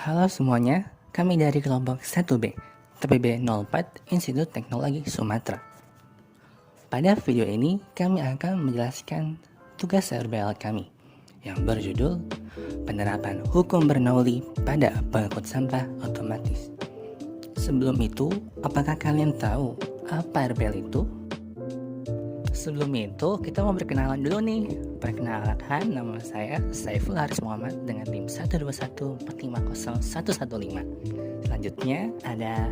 Halo semuanya, kami dari kelompok 1B, TPB 04 Institut Teknologi Sumatera. Pada video ini, kami akan menjelaskan tugas RBL kami yang berjudul Penerapan Hukum Bernoulli pada Pengangkut Sampah Otomatis. Sebelum itu, apakah kalian tahu apa RBL itu? Sebelum itu, kita mau berkenalan dulu nih. Perkenalkan, nama saya Saiful Haris Muhammad dengan NIM 121450115. Selanjutnya ada...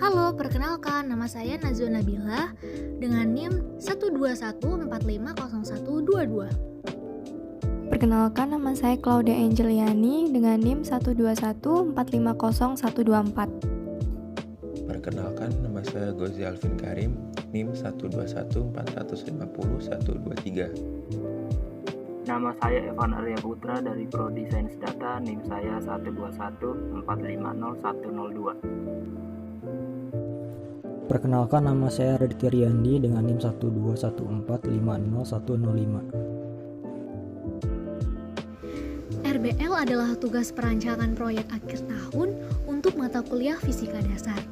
Halo, perkenalkan nama saya Nazwa Nabila dengan NIM 121450122. Perkenalkan, nama saya Claudia Angeliani dengan NIM 121450124. Perkenalkan, nama saya Gozi Alvin Karim, NIM 121404123. Nama saya Evan Arya Putra dari Prodi Sains Data, NIM saya 1214502. Perkenalkan, nama saya Raditya Riyandi dengan NIM 121450105. RBL adalah tugas perancangan proyek akhir tahun untuk mata kuliah fisika dasar.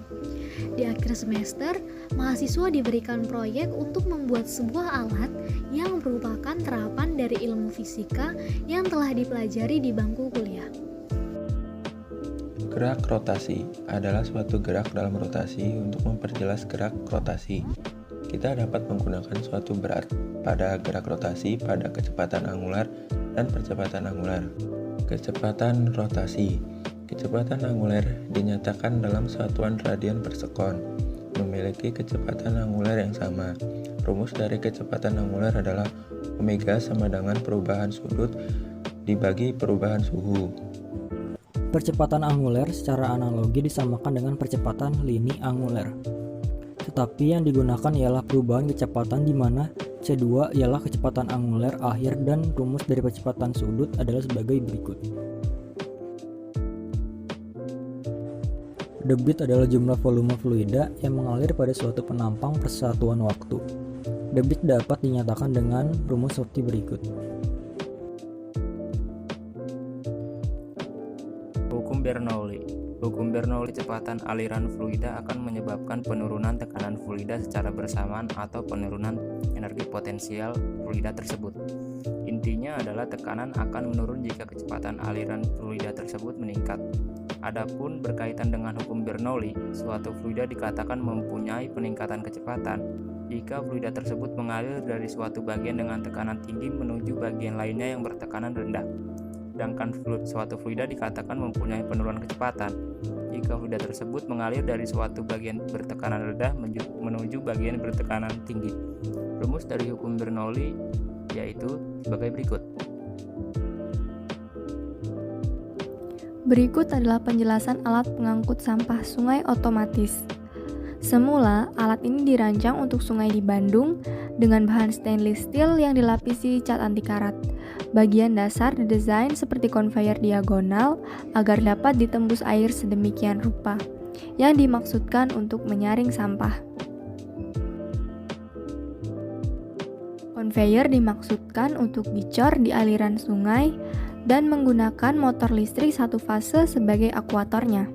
Di akhir semester, mahasiswa diberikan proyek untuk membuat sebuah alat yang merupakan terapan dari ilmu fisika yang telah dipelajari di bangku kuliah. Gerak rotasi adalah suatu gerak dalam rotasi untuk memperjelas gerak rotasi. Kita dapat menggunakan suatu berat pada gerak rotasi pada kecepatan angular dan percepatan angular. Kecepatan rotasi. Kecepatan angular dinyatakan dalam satuan radian per sekon, memiliki kecepatan angular yang sama. Rumus dari kecepatan angular adalah omega sama dengan perubahan sudut dibagi perubahan suhu. Percepatan angular secara analogi disamakan dengan percepatan lini angular. Tetapi yang digunakan ialah perubahan kecepatan di mana C2 ialah kecepatan angular akhir dan rumus dari percepatan sudut adalah sebagai berikut. Debit adalah jumlah volume fluida yang mengalir pada suatu penampang persatuan waktu. Debit dapat dinyatakan dengan rumus seperti berikut. Hukum Bernoulli. Hukum Bernoulli, kecepatan aliran fluida akan menyebabkan penurunan tekanan fluida secara bersamaan atau penurunan energi potensial fluida tersebut. Intinya adalah tekanan akan menurun jika kecepatan aliran fluida tersebut meningkat. Adapun berkaitan dengan hukum Bernoulli, suatu fluida dikatakan mempunyai peningkatan kecepatan jika fluida tersebut mengalir dari suatu bagian dengan tekanan tinggi menuju bagian lainnya yang bertekanan rendah. Sedangkan suatu fluida dikatakan mempunyai penurunan kecepatan jika fluida tersebut mengalir dari suatu bagian bertekanan rendah menuju bagian bertekanan tinggi. Rumus dari hukum Bernoulli yaitu sebagai berikut. Berikut adalah penjelasan alat pengangkut sampah sungai otomatis. Semula, alat ini dirancang untuk sungai di Bandung dengan bahan stainless steel yang dilapisi cat anti karat. Bagian dasar didesain seperti konveyor diagonal agar dapat ditembus air sedemikian rupa, yang dimaksudkan untuk menyaring sampah. Konveyor dimaksudkan untuk dicor di aliran sungai dan menggunakan motor listrik satu fase sebagai akuatornya.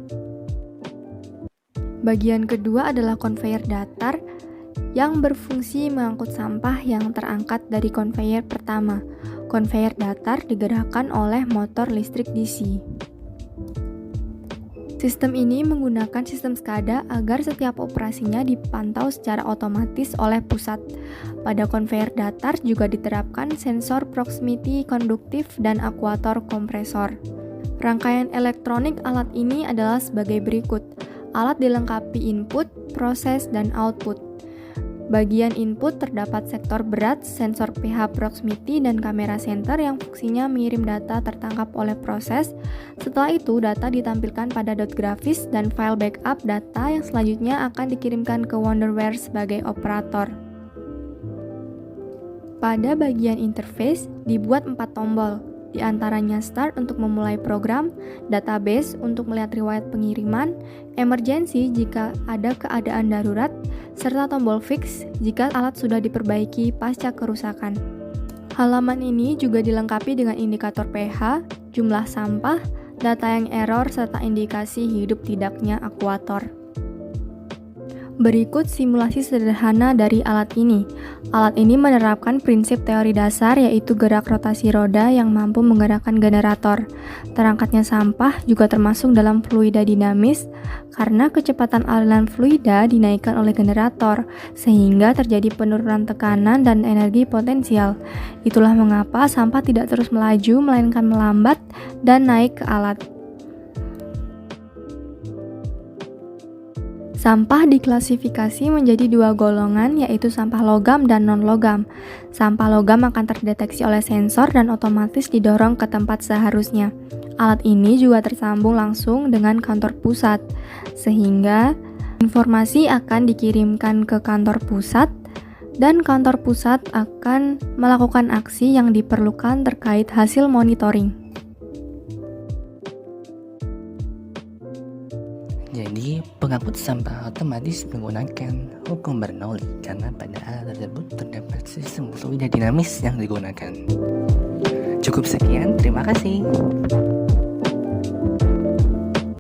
Bagian kedua adalah konveyor datar yang berfungsi mengangkut sampah yang terangkat dari konveyor pertama. Konveyor datar digerakkan oleh motor listrik DC. Sistem ini menggunakan sistem SCADA agar setiap operasinya dipantau secara otomatis oleh pusat. Pada konveyor datar juga diterapkan sensor proximity konduktif dan akuator kompresor. Rangkaian elektronik alat ini adalah sebagai berikut. Alat dilengkapi input, proses, dan output. Bagian input terdapat sektor berat, sensor pH proximity, dan kamera center yang fungsinya mengirim data tertangkap oleh proses. Setelah itu, data ditampilkan pada dot grafis dan file backup data yang selanjutnya akan dikirimkan ke Wonderware sebagai operator. Pada bagian interface, dibuat 4 tombol, di antaranya Start untuk memulai program, Database untuk melihat riwayat pengiriman, Emergency jika ada keadaan darurat, serta tombol Fix jika alat sudah diperbaiki pasca kerusakan. Halaman ini juga dilengkapi dengan indikator pH, jumlah sampah, data yang error, serta indikasi hidup tidaknya akuator. Berikut simulasi sederhana dari alat ini. Alat ini menerapkan prinsip teori dasar yaitu gerak rotasi roda yang mampu menggerakkan generator. Terangkatnya sampah juga termasuk dalam fluida dinamis karena kecepatan aliran fluida dinaikkan oleh generator sehingga terjadi penurunan tekanan dan energi potensial. Itulah mengapa sampah tidak terus melaju melainkan melambat dan naik ke alat. Sampah diklasifikasi menjadi dua golongan, yaitu sampah logam dan non-logam. Sampah logam akan terdeteksi oleh sensor dan otomatis didorong ke tempat seharusnya. Alat ini juga tersambung langsung dengan kantor pusat, sehingga informasi akan dikirimkan ke kantor pusat, dan kantor pusat akan melakukan aksi yang diperlukan terkait hasil monitoring. Jadi, pengangkut sampah otomatis menggunakan hukum Bernoulli karena pada alat tersebut terdapat sistem fluida dinamis yang digunakan. Cukup sekian, terima kasih.